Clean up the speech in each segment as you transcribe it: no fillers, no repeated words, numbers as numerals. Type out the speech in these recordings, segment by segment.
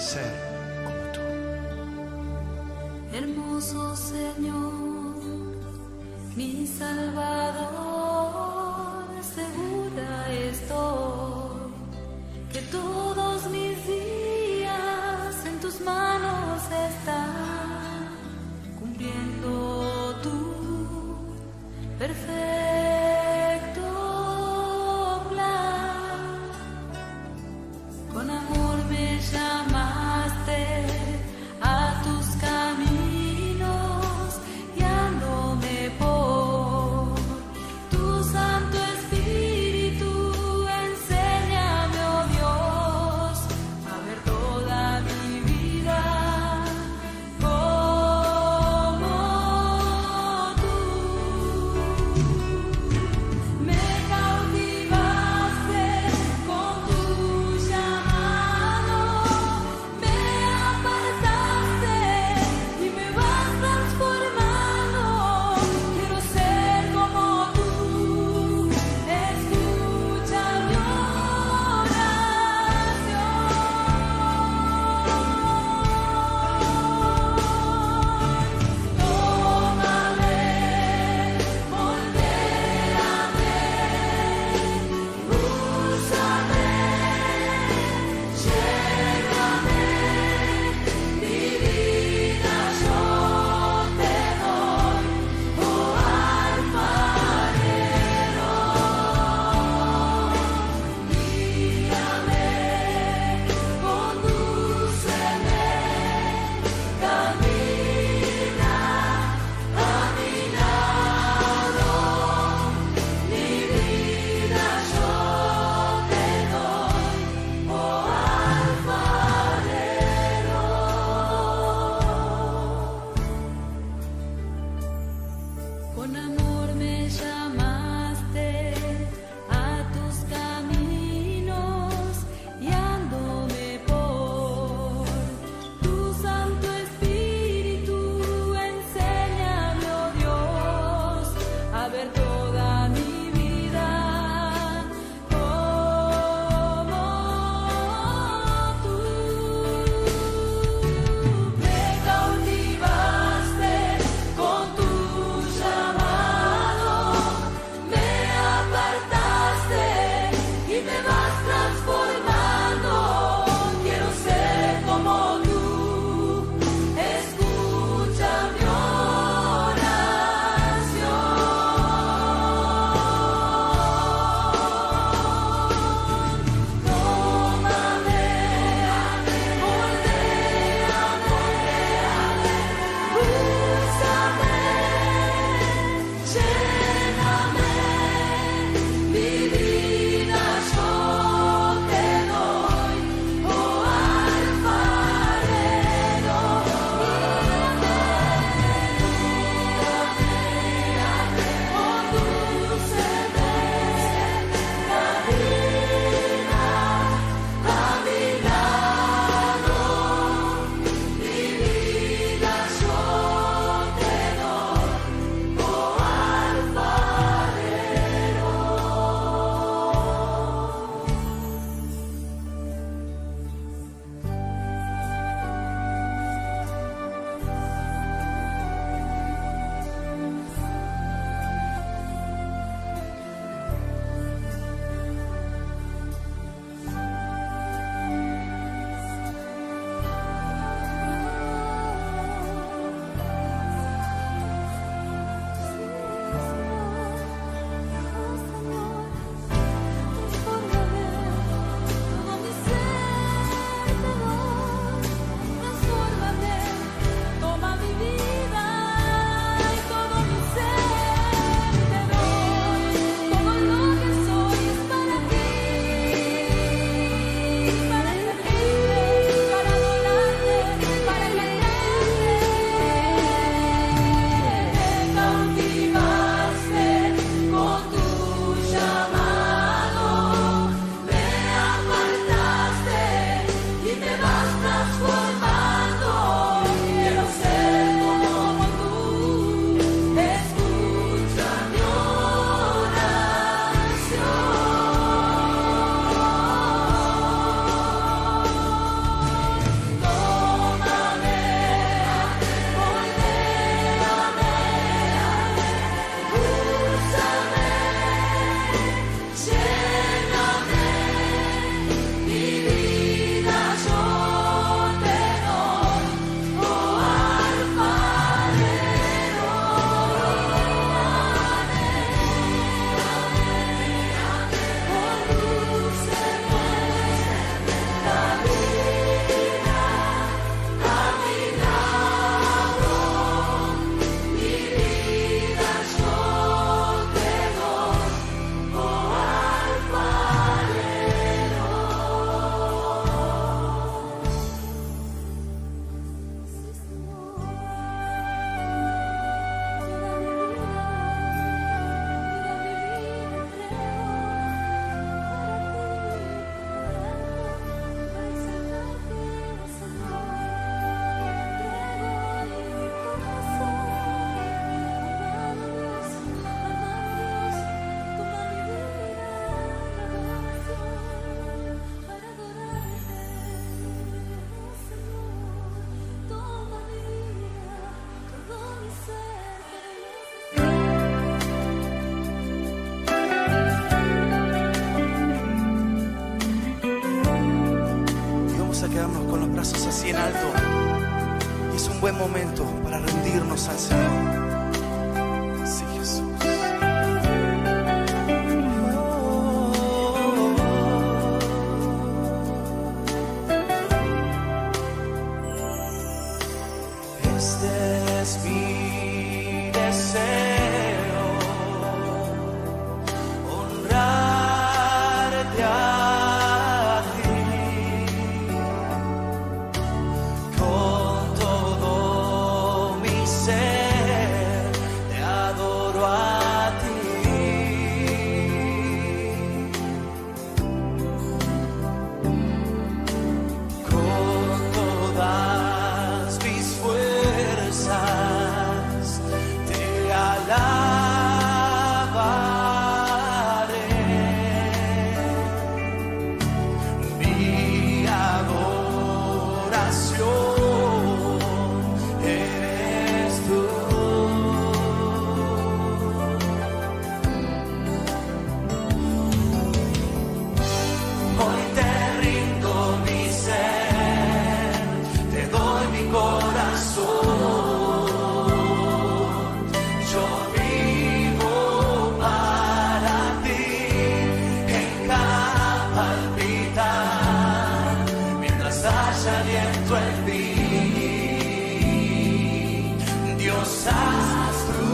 ser como tú. Hermoso Señor, mi Salvador, segura estoy que todos mis días en tus manos están, cumpliendo tu perfecto plan. Con amor me llamaste a tus caminos, guiándome por tu Santo Espíritu. Vamos a quedarnos con los brazos así en alto. Y es un buen momento para rendirnos al Señor. Sí, Jesús. Este es mi deseo, honrarte a ti, con todo mi ser, te adoro a ti. Con todas mis fuerzas te alabaré. Mi adoración eres tú. Hoy te rindo mi ser, te doy mi corazón. Yo vivo para ti, en cada palpitar, mientras haya aliento en mí. Dios, haz tu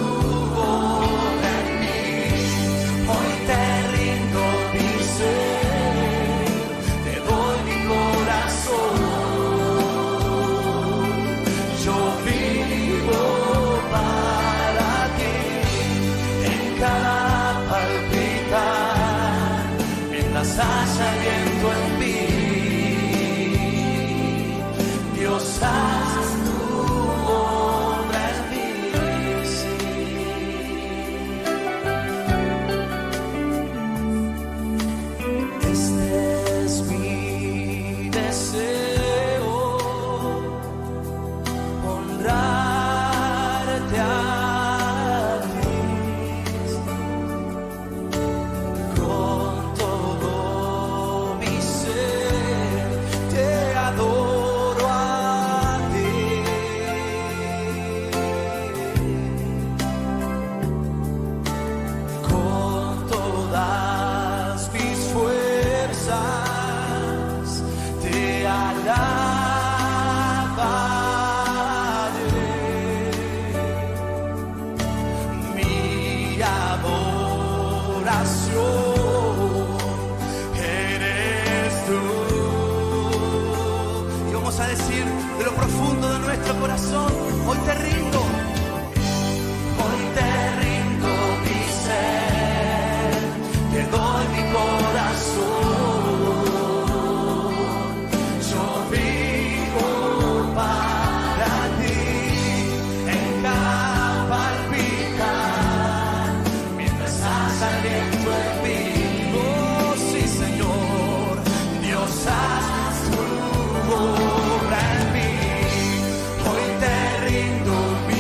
obra en mí. Hoy te rindo mi ser, te doy mi corazón. Yo vivo para ti, en cada palpitar, mientras haya aliento en mí. Dios, haz tu obra en mí. Este es mi deseo, honrarte a ti, con todo mi ser, te adoro a ti. Con todas mis fuerzas te alabaré. Mi adoración eres tú. Y vamos a decir de lo profundo de nuestro corazón: hoy te rindo. Hoy te rindo mi ser, te doy mi corazón. Yo vivo para ti, en cada palpitar, mientras haya aliento en mí. Oh, sí, Señor. Dios, haz tu obra en mí. Hoy te rindo mi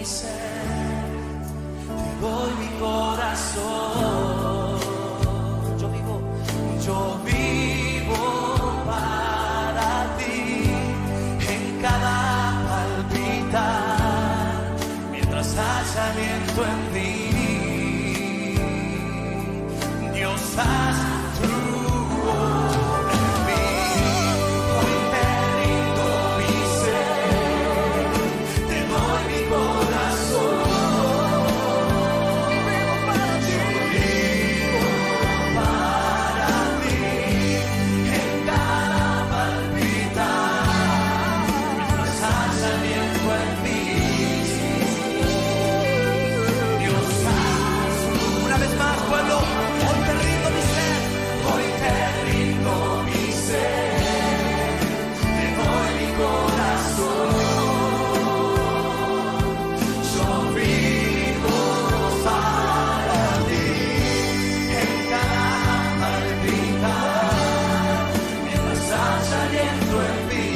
ser, te doy mi corazón. Yo vivo para ti en cada palpitar, mientras haya viento en mí. Dios, haz tu obra en mí. Hoy te rindo mi ser, te doy mi corazón. Vivo para ti, en cada palpitar, mientras haya viento en mí. Dios, haz una vez más, pueblo. Hoy te rindo mi ser, hoy te rindo mi ser, te doy mi corazón. Yo vivo para ti en cada palpitar, mientras haya viento en mí.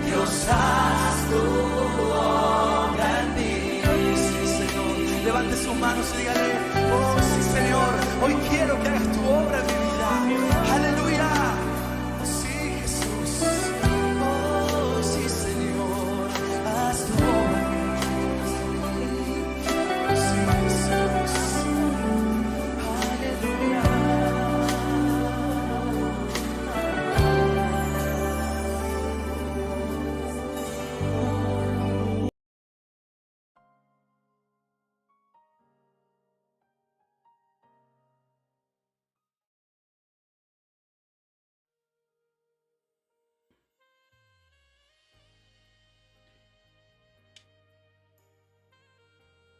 Dios, haz tu obra en mí. Sí, Señor, levante sus manos y dígale: oh, sí, Señor, hoy quiero que hagas tu obra en mi vida. Aleluya. Sí, Jesús. Oh, sí, Señor, haz tu obra en mí. Sí, Jesús. Aleluya.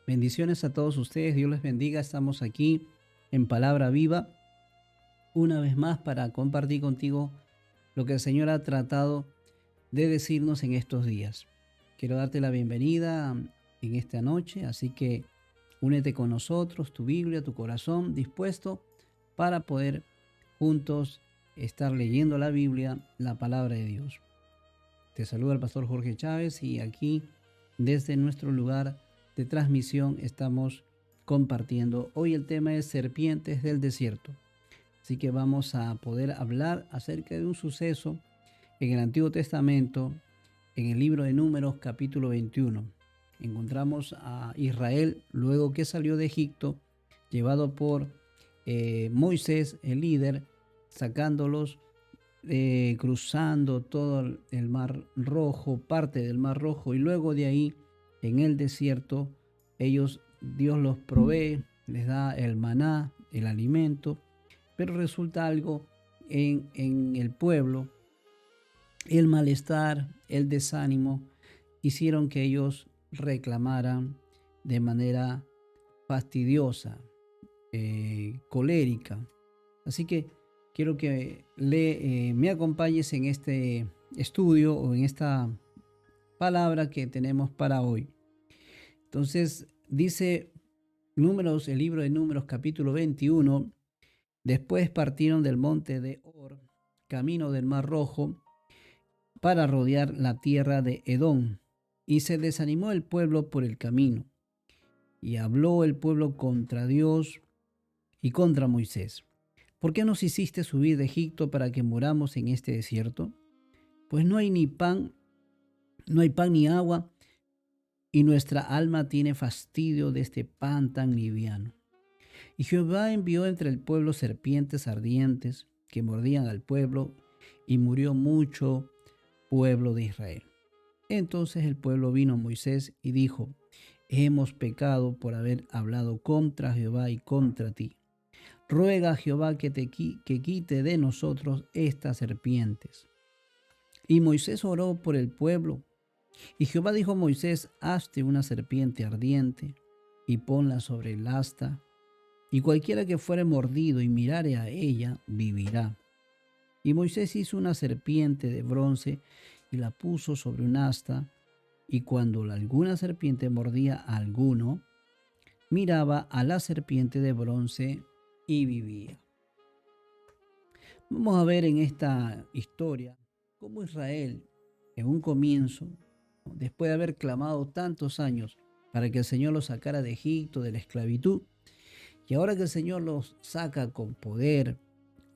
Bendiciones a todos ustedes, Dios les bendiga. Estamos aquí en Palabra Viva una vez más para compartir contigo lo que el Señor ha tratado de decirnos en estos días. Quiero darte la bienvenida en esta noche, así que únete con nosotros, tu Biblia, tu corazón dispuesto para poder juntos estar leyendo la Biblia, la palabra de Dios. Te saluda el pastor Jorge Chávez y aquí desde nuestro lugar de transmisión estamos compartiendo. Hoy el tema es serpientes del desierto. Así que vamos a poder hablar acerca de un suceso en el Antiguo Testamento, en el libro de Números capítulo 21. Encontramos a Israel luego que salió de Egipto, llevado por Moisés, el líder, sacándolos, cruzando todo el Mar Rojo, parte del Mar Rojo, y luego de ahí en el desierto, Dios los provee, les da el maná, el alimento, pero resulta algo en el pueblo, el malestar, el desánimo, hicieron que ellos reclamaran de manera fastidiosa, colérica. Así que quiero que me acompañes en este estudio o en esta palabra que tenemos para hoy. Entonces dice Números, el libro de Números capítulo 21, después partieron del monte de Or, camino del Mar Rojo, para rodear la tierra de Edom, y se desanimó el pueblo por el camino, y habló el pueblo contra Dios y contra Moisés. ¿Por qué nos hiciste subir de Egipto para que muramos en este desierto? Pues no hay pan ni agua, y nuestra alma tiene fastidio de este pan tan liviano. Y Jehová envió entre el pueblo serpientes ardientes que mordían al pueblo, y murió mucho pueblo de Israel. Entonces el pueblo vino a Moisés y dijo: hemos pecado por haber hablado contra Jehová y contra ti. Ruega a Jehová que quite de nosotros estas serpientes. Y Moisés oró por el pueblo. Y Jehová dijo a Moisés: hazte una serpiente ardiente y ponla sobre el asta, y cualquiera que fuere mordido y mirare a ella, vivirá. Y Moisés hizo una serpiente de bronce y la puso sobre un asta, y cuando alguna serpiente mordía a alguno, miraba a la serpiente de bronce y vivía. Vamos a ver en esta historia cómo Israel, en un comienzo, después de haber clamado tantos años para que el Señor los sacara de Egipto, de la esclavitud, y ahora que el Señor los saca con poder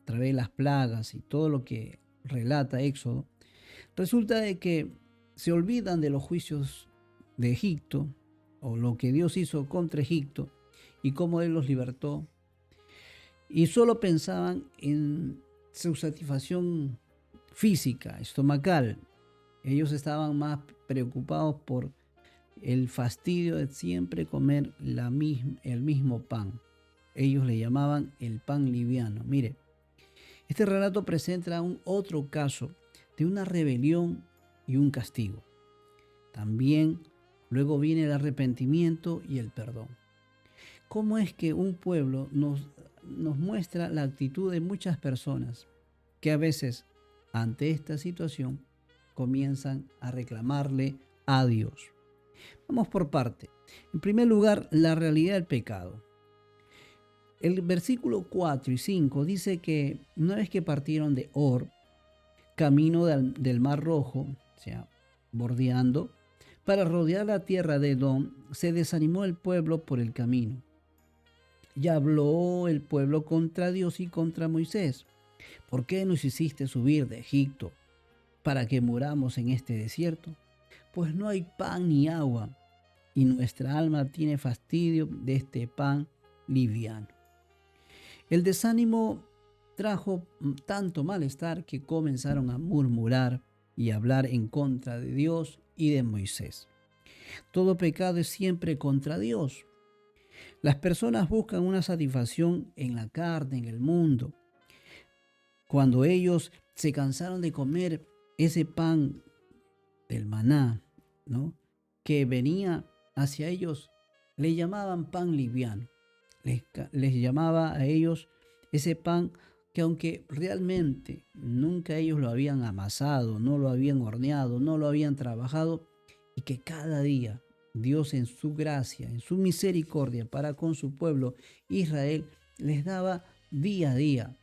a través de las plagas y todo lo que relata Éxodo, resulta de que se olvidan de los juicios de Egipto o lo que Dios hizo contra Egipto y cómo Él los libertó, y solo pensaban en su satisfacción física, estomacal. Ellos estaban más preocupados por el fastidio de siempre comer el mismo pan. Ellos le llamaban el pan liviano. Mire, este relato presenta un otro caso de una rebelión y un castigo. También luego viene el arrepentimiento y el perdón. ¿Cómo es que un pueblo nos muestra la actitud de muchas personas que a veces ante esta situación comienzan a reclamarle a Dios? Vamos por parte. En primer lugar, la realidad del pecado. El versículo 4 y 5 dice que una vez que partieron de Or, camino del Mar Rojo, o sea, bordeando, para rodear la tierra de Edom, se desanimó el pueblo por el camino. Y habló el pueblo contra Dios y contra Moisés. ¿Por qué nos hiciste subir de Egipto para que muramos en este desierto? Pues no hay pan ni agua, y nuestra alma tiene fastidio de este pan liviano. El desánimo trajo tanto malestar que comenzaron a murmurar y hablar en contra de Dios y de Moisés. Todo pecado es siempre contra Dios. Las personas buscan una satisfacción en la carne, en el mundo. Cuando ellos se cansaron de comer ese pan del maná, ¿no?, que venía hacia ellos, le llamaban pan liviano. Les llamaba a ellos ese pan que, aunque realmente nunca ellos lo habían amasado, no lo habían horneado, no lo habían trabajado, y que cada día Dios, en su gracia, en su misericordia para con su pueblo Israel, les daba día a día.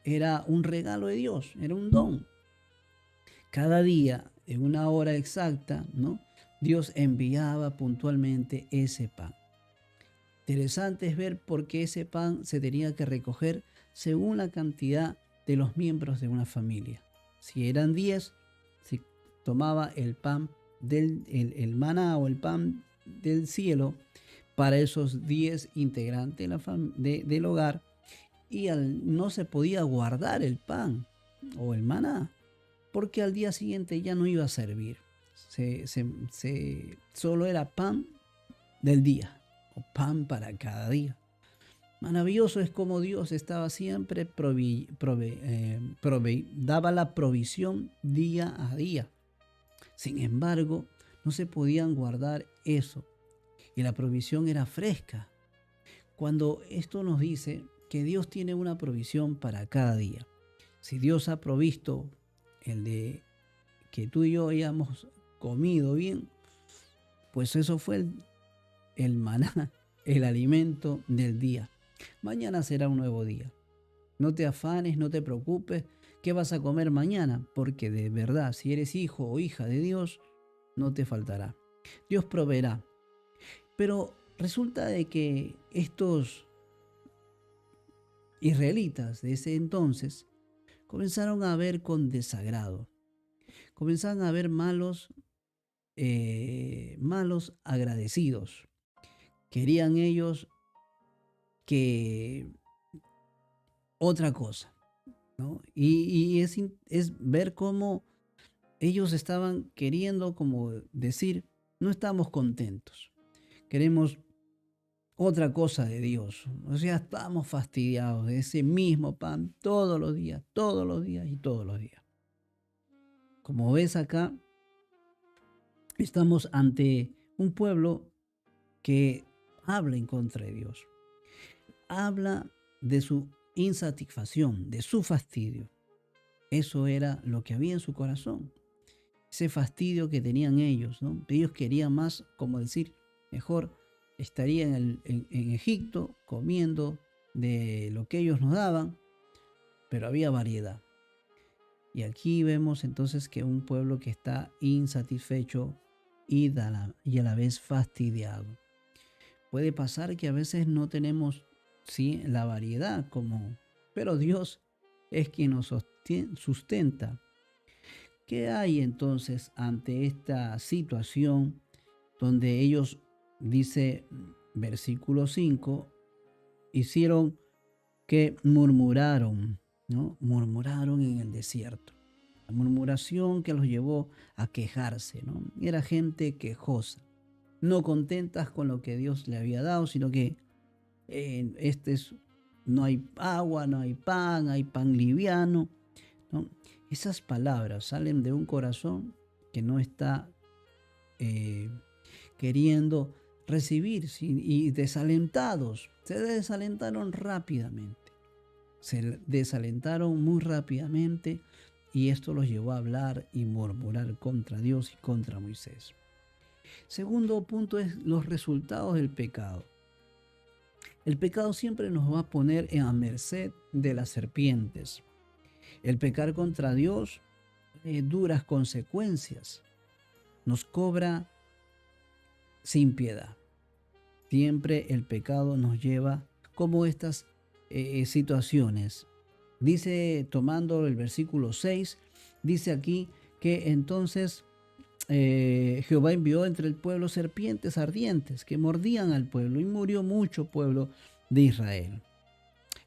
Era un regalo de Dios, era un don. Cada día, en una hora exacta, ¿no?, Dios enviaba puntualmente ese pan. Interesante es ver por qué ese pan se tenía que recoger según la cantidad de los miembros de una familia. Si eran 10, se tomaba el pan el maná o el pan del cielo para esos 10 integrantes del hogar, y no se podía guardar el pan o el maná porque al día siguiente ya no iba a servir. Solo era pan del día o pan para cada día. Maravilloso es como Dios estaba siempre daba la provisión día a día. Sin embargo, no se podían guardar eso, y la provisión era fresca. Cuando esto nos dice que Dios tiene una provisión para cada día. Si Dios ha provisto el de que tú y yo hayamos comido bien, pues eso fue el maná, el alimento del día. Mañana será un nuevo día. No te afanes, no te preocupes qué vas a comer mañana, porque de verdad, si eres hijo o hija de Dios, no te faltará. Dios proveerá. Pero resulta de que estos israelitas de ese entonces comenzaron a ver con desagrado. Comenzaron a ver malos agradecidos. Querían ellos que otra cosa, ¿no? Y es ver cómo ellos estaban queriendo como decir, no estamos contentos, queremos otra cosa de Dios. O sea, estamos fastidiados de ese mismo pan todos los días y todos los días. Como ves acá, estamos ante un pueblo que habla en contra de Dios. Habla de su insatisfacción, de su fastidio. Eso era lo que había en su corazón. Ese fastidio que tenían ellos, ¿no? Ellos querían más, como decir, mejor estaría en Egipto comiendo de lo que ellos nos daban, pero había variedad. Y aquí vemos entonces que un pueblo que está insatisfecho y a la vez fastidiado. Puede pasar que a veces no tenemos, sí, la variedad pero Dios es quien nos sustenta. ¿Qué hay entonces ante esta situación donde ellos, dice versículo 5, hicieron que murmuraron, ¿no? Murmuraron en el desierto. La murmuración que los llevó a quejarse, ¿no? Era gente quejosa, no contentas con lo que Dios le había dado, sino que no hay agua, no hay pan liviano, ¿no? Esas palabras salen de un corazón que no está eh, queriendo recibir y desalentados. Se desalentaron rápidamente. Se desalentaron muy rápidamente y esto los llevó a hablar y murmurar contra Dios y contra Moisés. Segundo punto es los resultados del pecado. El pecado siempre nos va a poner a merced de las serpientes. El pecar contra Dios duras consecuencias. Nos cobra sin piedad. Siempre el pecado nos lleva como estas situaciones. Dice, tomando el versículo 6, dice aquí que entonces Jehová envió entre el pueblo serpientes ardientes que mordían al pueblo y murió mucho pueblo de Israel.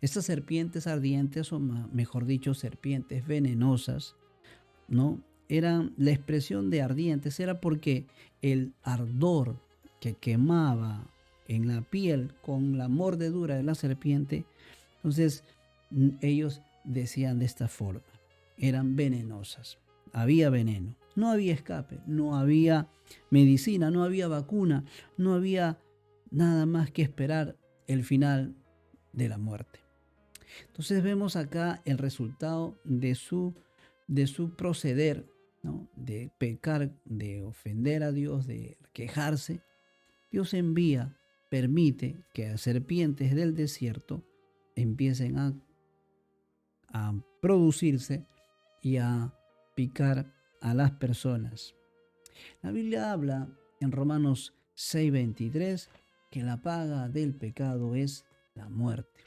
Estas serpientes ardientes, o mejor dicho, serpientes venenosas, ¿no? Eran la expresión de ardientes, era porque el ardor que quemaba en la piel con la mordedura de la serpiente, entonces ellos decían de esta forma, eran venenosas, había veneno, no había escape, no había medicina, no había vacuna, no había nada más que esperar el final de la muerte. Entonces vemos acá el resultado de su proceder, ¿no? De pecar, de ofender a Dios, de quejarse. Dios permite que las serpientes del desierto empiecen a producirse y a picar a las personas. La Biblia habla en Romanos 6:23 que la paga del pecado es la muerte.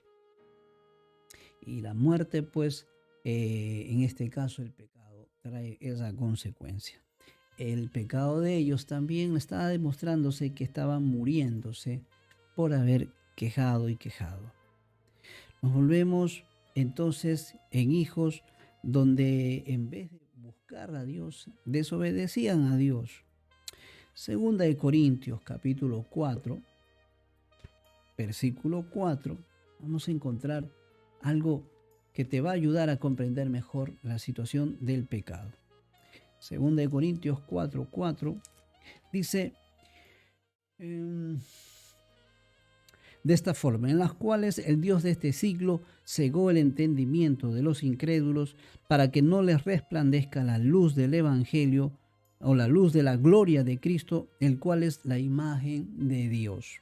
Y la muerte, pues, en este caso el pecado trae esa consecuencia. El pecado de ellos también estaba demostrándose que estaban muriéndose por haber quejado y quejado. Nos volvemos entonces en hijos donde en vez de buscar a Dios, desobedecían a Dios. Segunda de Corintios capítulo 4, versículo 4, vamos a encontrar algo que te va a ayudar a comprender mejor la situación del pecado. Segunda de Corintios 4:4 dice de esta forma, en las cuales el Dios de este siglo cegó el entendimiento de los incrédulos para que no les resplandezca la luz del Evangelio o la luz de la gloria de Cristo, el cual es la imagen de Dios.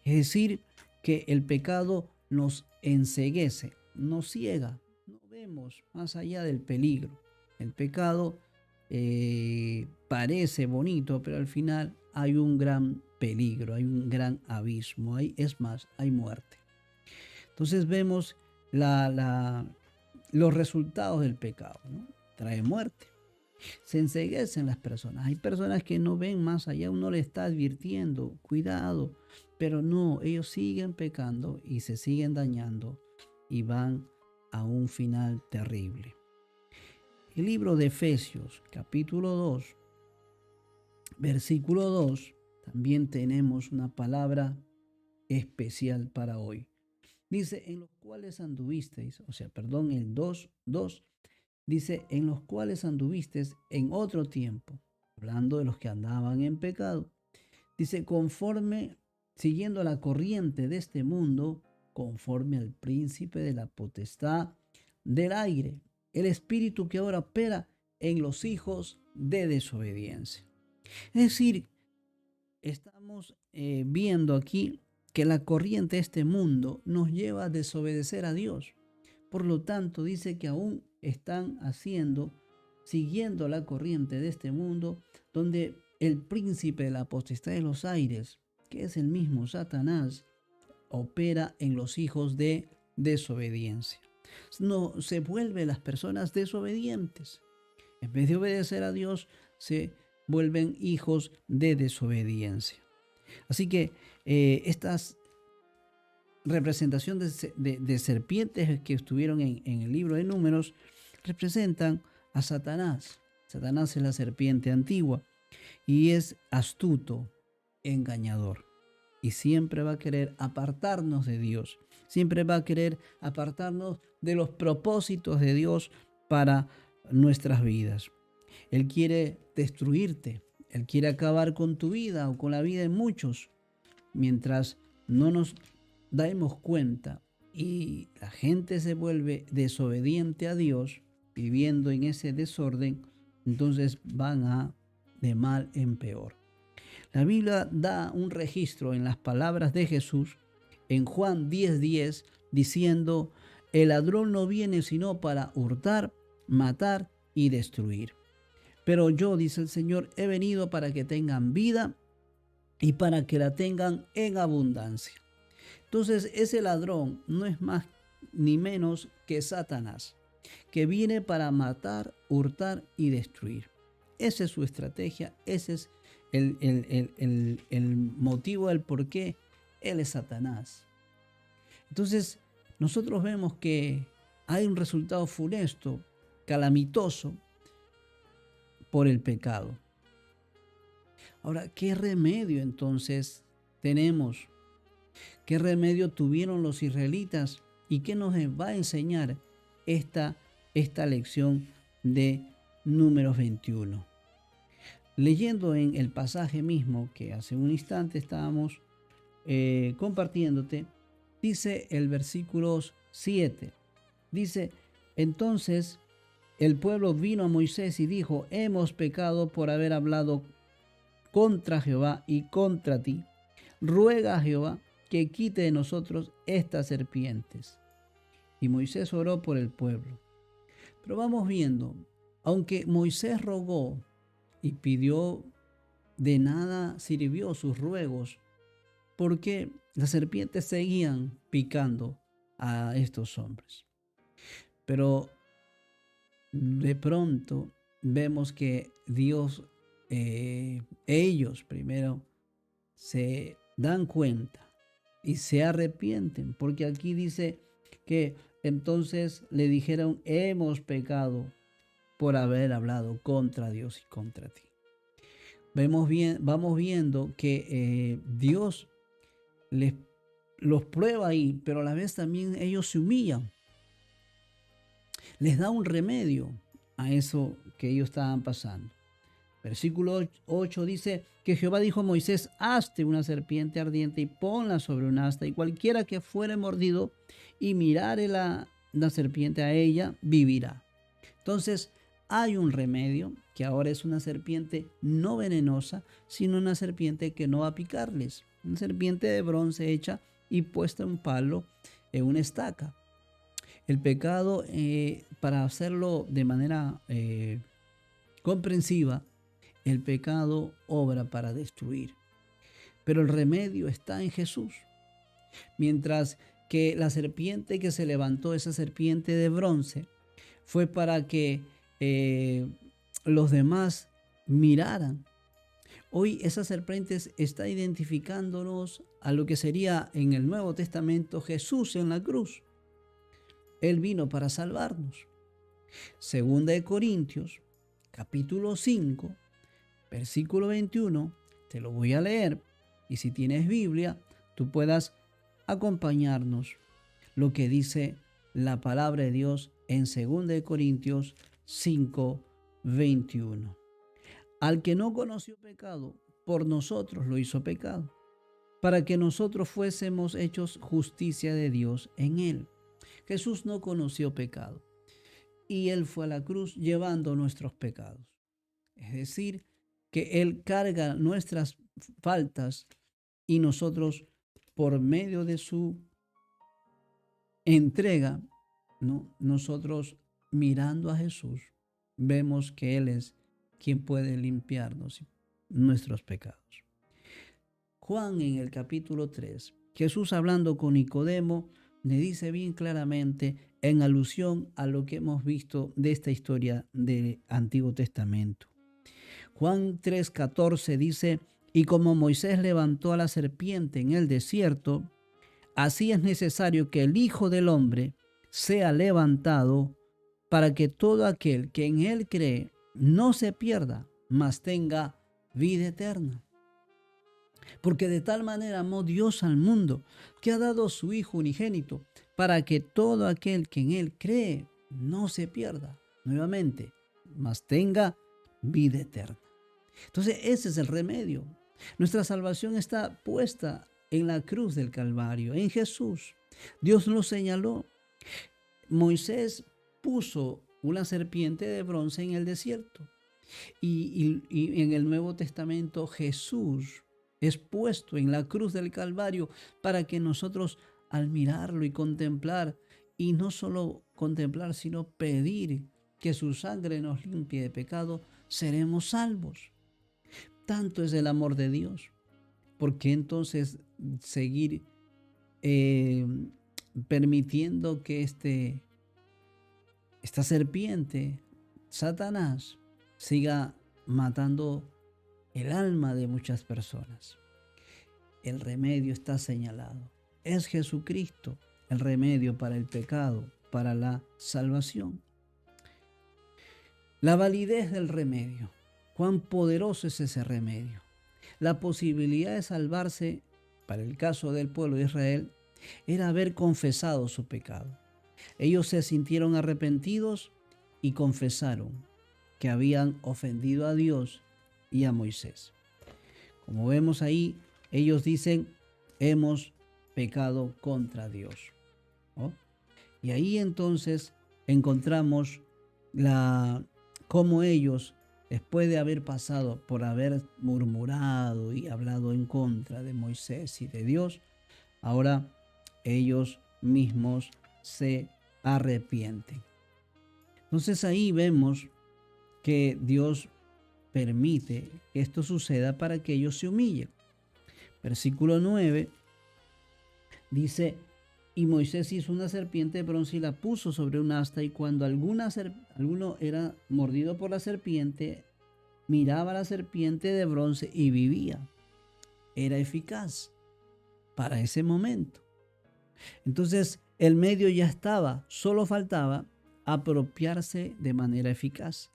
Es decir, que el pecado nos enceguece, nos ciega, no vemos más allá del peligro. El pecado parece bonito, pero al final hay un gran peligro, hay un gran abismo, es más, hay muerte. Entonces vemos los resultados del pecado, ¿no? Trae muerte. Se enceguecen las personas. Hay personas que no ven más allá, uno le está advirtiendo, cuidado, pero no, ellos siguen pecando y se siguen dañando y van a un final terrible. El libro de Efesios, capítulo 2, versículo 2, también tenemos una palabra especial para hoy. Dice, en los cuales anduvisteis, el 2:2, dice, en los cuales anduvisteis en otro tiempo, hablando de los que andaban en pecado. Dice, siguiendo la corriente de este mundo, conforme al príncipe de la potestad del aire, el espíritu que ahora opera en los hijos de desobediencia. Es decir, estamos viendo aquí que la corriente de este mundo nos lleva a desobedecer a Dios. Por lo tanto, dice que aún están siguiendo la corriente de este mundo, donde el príncipe de la potestad de los aires, que es el mismo Satanás, opera en los hijos de desobediencia. No, se vuelven las personas desobedientes. En vez de obedecer a Dios, se vuelven hijos de desobediencia. Así que estas representaciones de serpientes que estuvieron en el libro de Números representan a Satanás. Satanás es la serpiente antigua y es astuto, engañador. Y siempre va a querer apartarnos de Dios. Siempre va a querer apartarnos de los propósitos de Dios para nuestras vidas. Él quiere destruirte. Él quiere acabar con tu vida o con la vida de muchos. Mientras no nos damos cuenta y la gente se vuelve desobediente a Dios, viviendo en ese desorden, entonces van de mal en peor. La Biblia da un registro en las palabras de Jesús en Juan 10:10 diciendo: el ladrón no viene sino para hurtar, matar y destruir. Pero yo, dice el Señor, he venido para que tengan vida y para que la tengan en abundancia. Entonces ese ladrón no es más ni menos que Satanás, que viene para matar, hurtar y destruir. Esa es su estrategia, ese es el motivo del por qué él es Satanás. Entonces nosotros vemos que hay un resultado funesto, calamitoso, por el pecado. Ahora, ¿qué remedio entonces tenemos? ¿Qué remedio tuvieron los israelitas? ¿Y qué nos va a enseñar esta lección de Números 21? Leyendo en el pasaje mismo que hace un instante estábamos compartiéndote, dice el versículo 7, dice: entonces el pueblo vino a Moisés y dijo: hemos pecado por haber hablado contra Jehová y contra ti. Ruega a Jehová que quite de nosotros estas serpientes. Y Moisés oró por el pueblo. Pero vamos viendo, aunque Moisés rogó y pidió, de nada sirvió sus ruegos, porque las serpientes seguían picando a estos hombres. Pero de pronto vemos que Dios, ellos primero se dan cuenta y se arrepienten, porque aquí dice que entonces le dijeron: hemos pecado por haber hablado contra Dios y contra ti. Vamos viendo que Dios los prueba ahí, pero a la vez también ellos se humillan. Les da un remedio a eso que ellos estaban pasando. Versículo 8 dice que Jehová dijo a Moisés: hazte una serpiente ardiente y ponla sobre un asta, y cualquiera que fuere mordido y mirare la serpiente a ella, vivirá. Entonces hay un remedio, que ahora es una serpiente no venenosa, sino una serpiente que no va a picarles. Una serpiente de bronce hecha y puesta en un palo, en una estaca. El pecado, para hacerlo de manera comprensiva, el pecado obra para destruir. Pero el remedio está en Jesús. Mientras que la serpiente que se levantó, esa serpiente de bronce, fue para que los demás miraran. Hoy esa serpiente está identificándonos a lo que sería en el Nuevo Testamento Jesús en la cruz. Él vino para salvarnos. Segunda de Corintios, capítulo 5, versículo 21, te lo voy a leer, y si tienes Biblia, tú puedas acompañarnos lo que dice la palabra de Dios en Segunda de Corintios 5, 21. Al que no conoció pecado, por nosotros lo hizo pecado, para que nosotros fuésemos hechos justicia de Dios en él. Jesús no conoció pecado y él fue a la cruz llevando nuestros pecados. Es decir, que él carga nuestras faltas y nosotros, por medio de su entrega, ¿no? Nosotros mirando a Jesús, vemos que Él es quien puede limpiarnos nuestros pecados. Juan en el capítulo 3, Jesús hablando con Nicodemo, le dice bien claramente en alusión a lo que hemos visto de esta historia del Antiguo Testamento. Juan 3:14 dice, y como Moisés levantó a la serpiente en el desierto, así es necesario que el Hijo del Hombre sea levantado para que todo aquel que en él cree no se pierda, mas tenga vida eterna. Porque de tal manera amó Dios al mundo, que ha dado su Hijo unigénito, para que todo aquel que en él cree no se pierda, nuevamente, mas tenga vida eterna. Entonces ese es el remedio. Nuestra salvación está puesta en la cruz del Calvario, en Jesús. Dios lo señaló. Moisés puso una serpiente de bronce en el desierto. Y en el Nuevo Testamento Jesús es puesto en la cruz del Calvario para que nosotros al mirarlo y contemplar, y no solo contemplar, sino pedir que su sangre nos limpie de pecado, seremos salvos. Tanto es el amor de Dios. ¿Por qué entonces seguir permitiendo que esta serpiente, Satanás, siga matando el alma de muchas personas? El remedio está señalado. Es Jesucristo el remedio para el pecado, para la salvación. La validez del remedio. Cuán poderoso es ese remedio. La posibilidad de salvarse, para el caso del pueblo de Israel, era haber confesado su pecado. Ellos se sintieron arrepentidos y confesaron que habían ofendido a Dios y a Moisés. Como vemos ahí, ellos dicen, hemos pecado contra Dios, ¿no? Y ahí entonces encontramos cómo ellos, después de haber pasado por haber murmurado y hablado en contra de Moisés y de Dios, ahora ellos mismos se arrepienten. Entonces ahí vemos que Dios permite que esto suceda para que ellos se humillen. Versículo 9 dice, y Moisés hizo una serpiente de bronce y la puso sobre un asta, y cuando alguno era mordido por la serpiente, miraba a la serpiente de bronce y vivía. Era eficaz para ese momento. Entonces el medio ya estaba, solo faltaba apropiarse de manera eficaz.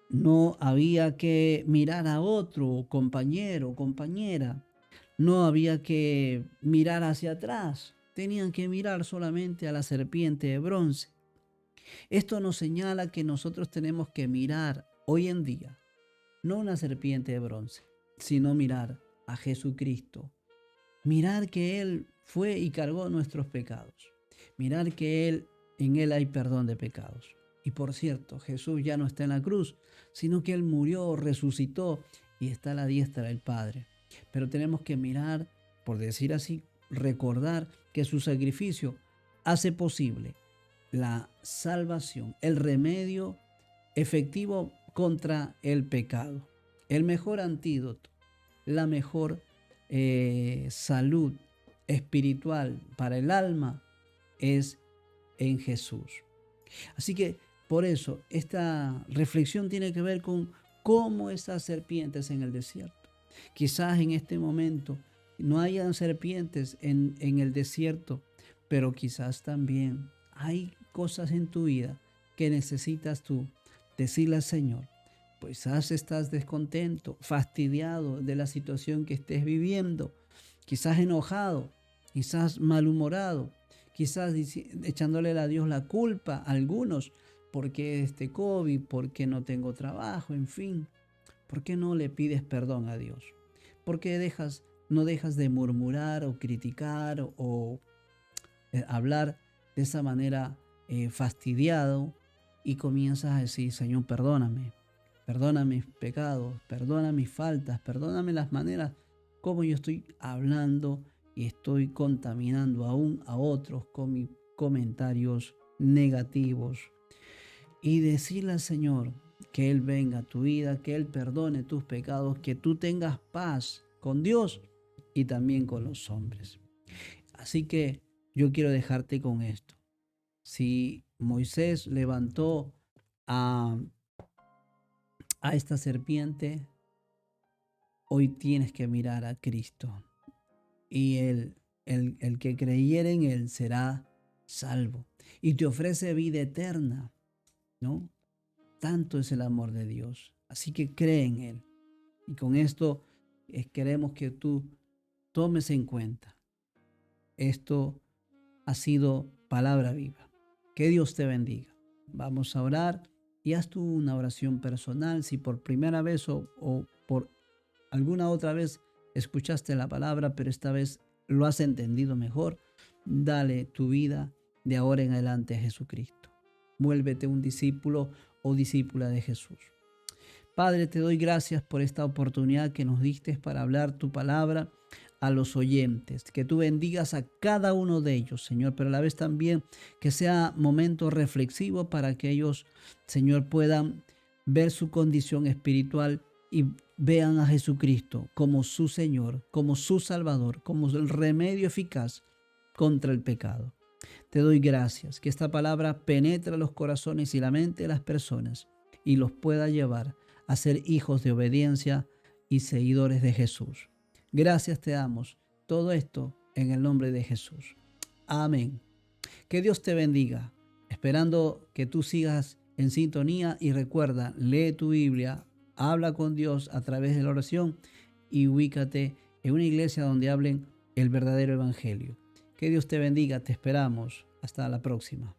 No había que mirar a otro compañero o compañera. No había que mirar hacia atrás. Tenían que mirar solamente a la serpiente de bronce. Esto nos señala que nosotros tenemos que mirar hoy en día, no una serpiente de bronce, sino mirar a Jesucristo. Mirar que Él fue y cargó nuestros pecados. Mirar que en Él hay perdón de pecados. Y por cierto, Jesús ya no está en la cruz, sino que Él murió, resucitó y está a la diestra del Padre. Pero tenemos que mirar, por decir así, recordar que su sacrificio hace posible la salvación, el remedio efectivo contra el pecado, el mejor antídoto, la mejor salud espiritual para el alma es en Jesús. Así que por eso esta reflexión tiene que ver con cómo esas serpientes en el desierto. Quizás en este momento no hayan serpientes en el desierto, pero quizás también hay cosas en tu vida que necesitas tú decirle al Señor. Pues quizás estás descontento, fastidiado de la situación que estés viviendo, quizás enojado, quizás malhumorado, quizás echándole a Dios la culpa a algunos, porque este COVID, porque no tengo trabajo, en fin. ¿Por qué no le pides perdón a Dios? ¿Por qué no dejas de murmurar o criticar o hablar de esa manera fastidiado y comienzas a decir, Señor, perdóname, perdona mis pecados, perdona mis faltas, perdóname las maneras como yo estoy hablando y estoy contaminando aún a otros con mis comentarios negativos y decirle al Señor que Él venga a tu vida, que Él perdone tus pecados, que tú tengas paz con Dios y también con los hombres. Así que yo quiero dejarte con esto. Si Moisés levantó a esta serpiente, hoy tienes que mirar a Cristo. Y el que creyere en Él será salvo. Y te ofrece vida eterna, ¿no? Tanto es el amor de Dios. Así que cree en Él. Y con esto queremos que tú tomes en cuenta. Esto ha sido palabra viva. Que Dios te bendiga. Vamos a orar y haz tú una oración personal. Si por primera vez o por alguna otra vez escuchaste la palabra, pero esta vez lo has entendido mejor, dale tu vida de ahora en adelante a Jesucristo. Vuélvete un discípulo o discípula de Jesús. Padre, te doy gracias por esta oportunidad que nos diste para hablar tu palabra a los oyentes. Que tú bendigas a cada uno de ellos, Señor, pero a la vez también que sea momento reflexivo para que ellos, Señor, puedan ver su condición espiritual y vean a Jesucristo como su Señor, como su Salvador, como el remedio eficaz contra el pecado. Te doy gracias, que esta palabra penetre los corazones y la mente de las personas y los pueda llevar a ser hijos de obediencia y seguidores de Jesús. Gracias te damos. Todo esto en el nombre de Jesús. Amén. Que Dios te bendiga. Esperando que tú sigas en sintonía y recuerda, lee tu Biblia, habla con Dios a través de la oración y ubícate en una iglesia donde hablen el verdadero evangelio. Que Dios te bendiga. Te esperamos. Hasta la próxima.